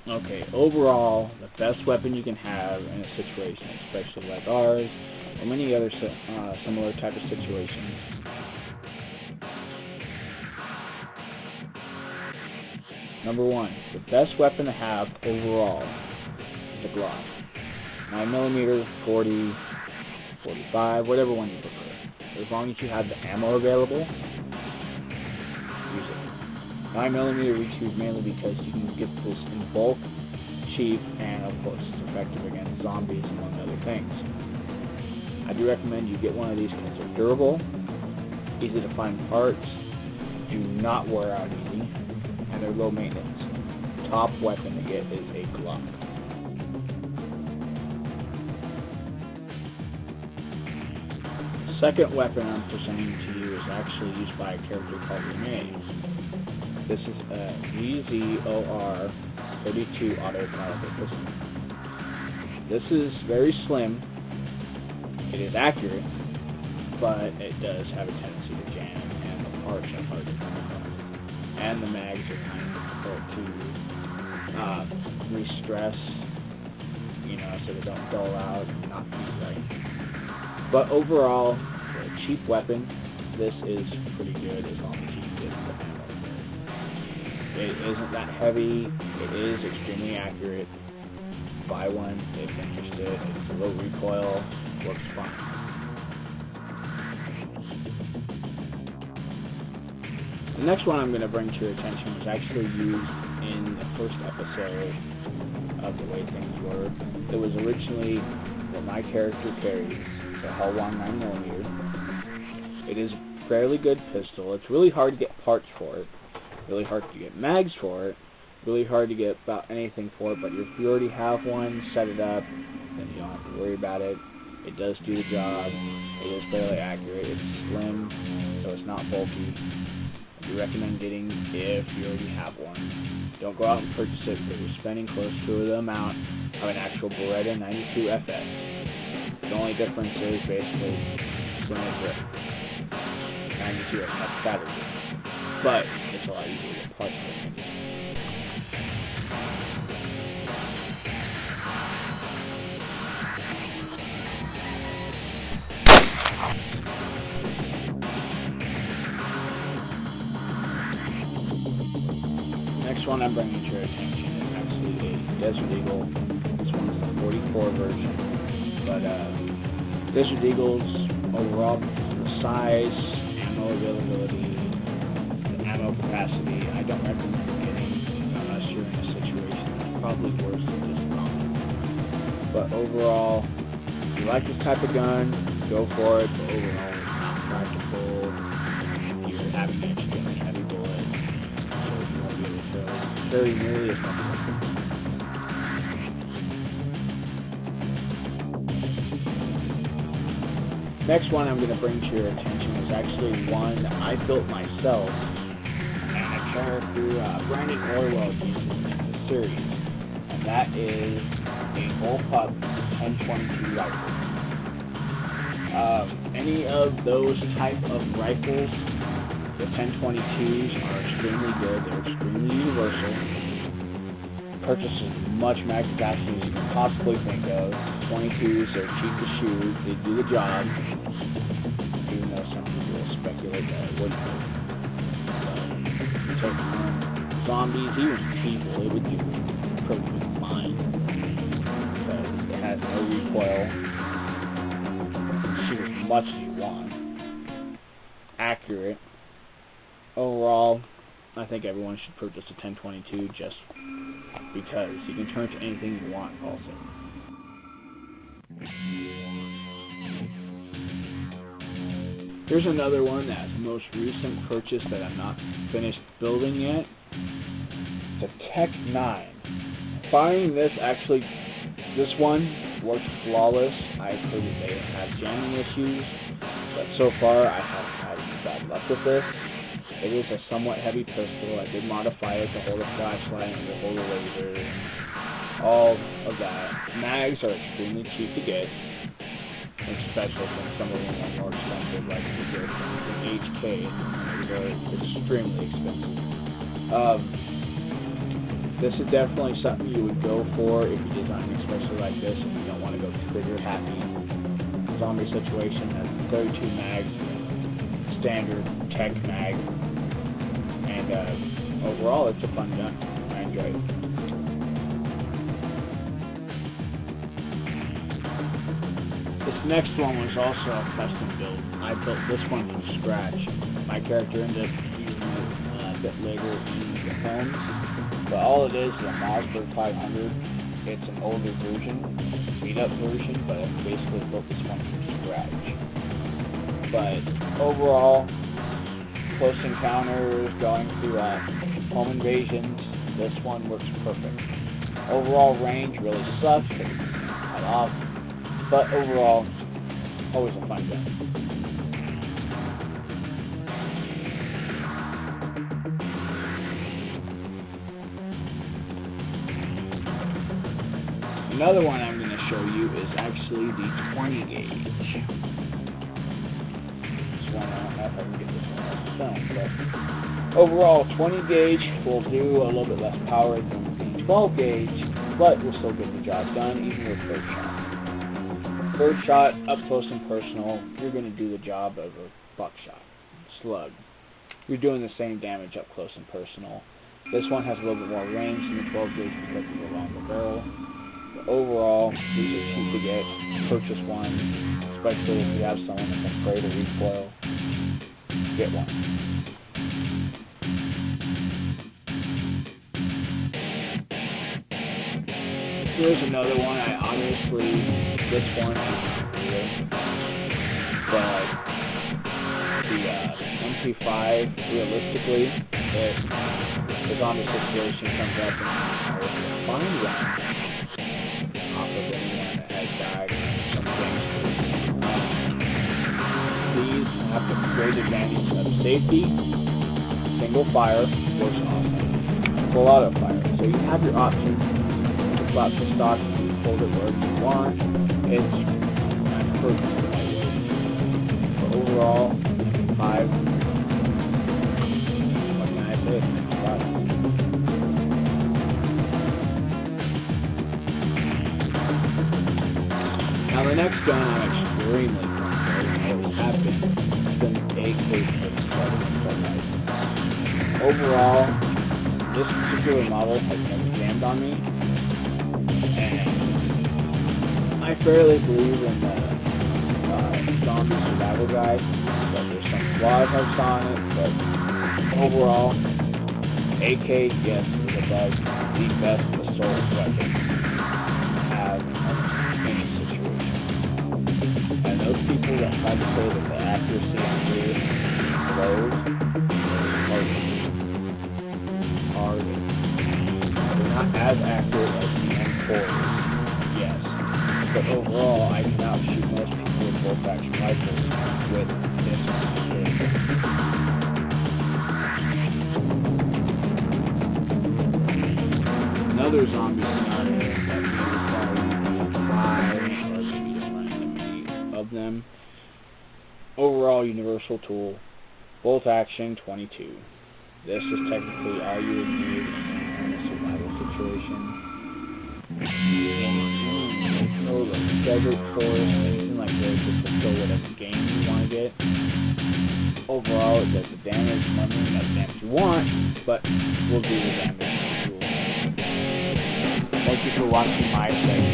Okay, overall, the best weapon you can have in a situation, especially like ours, or many other similar type of situations. Number one, the best weapon to have overall is a Glock. 9mm, 40, 45, whatever one you prefer. As long as you have the ammo available, use it. 9mm we choose mainly because you can get this in bulk, cheap, and of course it's effective against zombies among other things. I do recommend you get one of these because they're durable, easy to find parts, do not wear out easy, and they're low maintenance. Top weapon to get is a Glock. The second weapon I'm presenting to you is actually used by a character called Renee. This is a VZOR 32 auto caliber pistol. This is very slim. It is accurate, but it does have a tendency to jam, and the parts are hard to come across. And the mags are kind of difficult to re-stress, so they don't dull out and not beat right. But overall, for a cheap weapon, this is pretty good as long as you can get the ammo for it. It isn't that heavy. It is extremely accurate. Buy one if interested. It's a low recoil. Works fine. The next one I'm going to bring to your attention was actually used in the first episode of The Way Things Were. It was originally what my character carries. It's a Hellwang 9mm. It is a fairly good pistol. It's really hard to get parts for it. Really hard to get mags for it. Really hard to get about anything for it, but if you already have one, set it up, then you don't have to worry about it. It does do the job. It is fairly accurate. It's slim, so it's not bulky. I do recommend getting if you already have one. Don't go out and purchase it because you're spending close to the amount of an actual Beretta 92 FS. The only difference is basically slimmer grip. 92 is much fatter grip, but it's a lot easier to get parts for 92. Next one I'm bringing to your attention is actually a Desert Eagle. This one's the 44 version. But Desert Eagles, overall, because of the size, ammo availability, the ammo capacity, I don't recommend getting unless you're in a situation that's probably worse than just wrong. But overall, if you like this type of gun, go for it. But overall, it's not practical. You're having an extremely heavy bullet. You won't be able to carry nearly as much weapons. Next one I'm going to bring to your attention is actually one that I built myself, and a character Brandon Orwell uses in the series, and that is a bullpup 1022 rifle. Any of those type of rifles, the 1022s are extremely good. They're extremely universal. Purchase as much mag capacity as you can possibly think of. 22s, they're cheap to shoot. They do the job. Even though some people will speculate that it wouldn't. But you take on zombies, even people, it would do perfectly fine. Because it has no recoil. You can shoot as much as you want. Accurate. Overall, I think everyone should purchase a 1022 just because you can turn to anything you want also. Here's another one that's the most recent purchase that I'm not finished building yet. It's a Tech 9. Buying this, actually, this one works flawless. I've heard that they have jamming issues, but so far I haven't had any bad luck with this. It is a somewhat heavy pistol. I did modify it to hold a flashlight and to hold a laser, all of that. Mags are extremely cheap to get, especially since some of them are more expensive, like if you go for anything HK, mags are extremely expensive. This is definitely something you would go for if you design especially like this, if you don't want to go trigger happy zombie situation. Has 32 mags, standard tech mag, and overall it's a fun gun. I enjoy it. This next one was also a custom build. I built this one from scratch. My character ended up using it a bit later in the films, but all it is a Mossberg 500. It's an older version, beat-up version, but I basically built this one from scratch. But overall, close encounters, going through home invasions, this one works perfect. Overall range really sucks because it's cut off, but overall, always a fun gun. Another one I'm going to show you is actually the 20 gauge. This one, I don't know if I can get this one off the film, but overall 20 gauge will do a little bit less power than the 12 gauge, but will still get the job done even with birdshot. Birdshot, up close and personal, you're going to do the job of a buckshot, slug. You're doing the same damage up close and personal. This one has a little bit more range than the 12 gauge because of the longer barrel. But overall, these are cheap to get. Purchase one, especially if you have someone that's afraid of recoil. Get one. Here's another one. This one is not real, but the MP5, realistically, if the zombie situation comes up and I will find one off of anyone that has died or some gangster, these have the great advantage of safety, single fire, works awesome, full auto fire. So you have your options. You flap the stock, you can hold it wherever you want. It's perfect for lightweight. But overall, MP5, what can I say? It's MP5. Now the next gun I'm extremely fond of, and always have been, has been the AK-47 assault rifle. Overall, this particular model has never jammed on me, and I fairly believe in the zombie survival guide, but there's some flaws I saw in it, but overall, AK, yes, is above the best assault weapon you have in almost any situation. And those people that try to say that the accuracy on this blows is retarded. They're not as accurate as the M4s, yes, but overall I can outshoot most people with bolt-action rifles with this particular gun. Another zombie scenario that may require you to be high or maybe running many of them. Overall universal tool, bolt action 22. This is technically all you would need in any kind of survival situation. Like desert, forest, anything like this, just to kill whatever game you want to get. Overall, it does the damage, not the damage you want, but will do the damage you will. Thank you for watching my segment.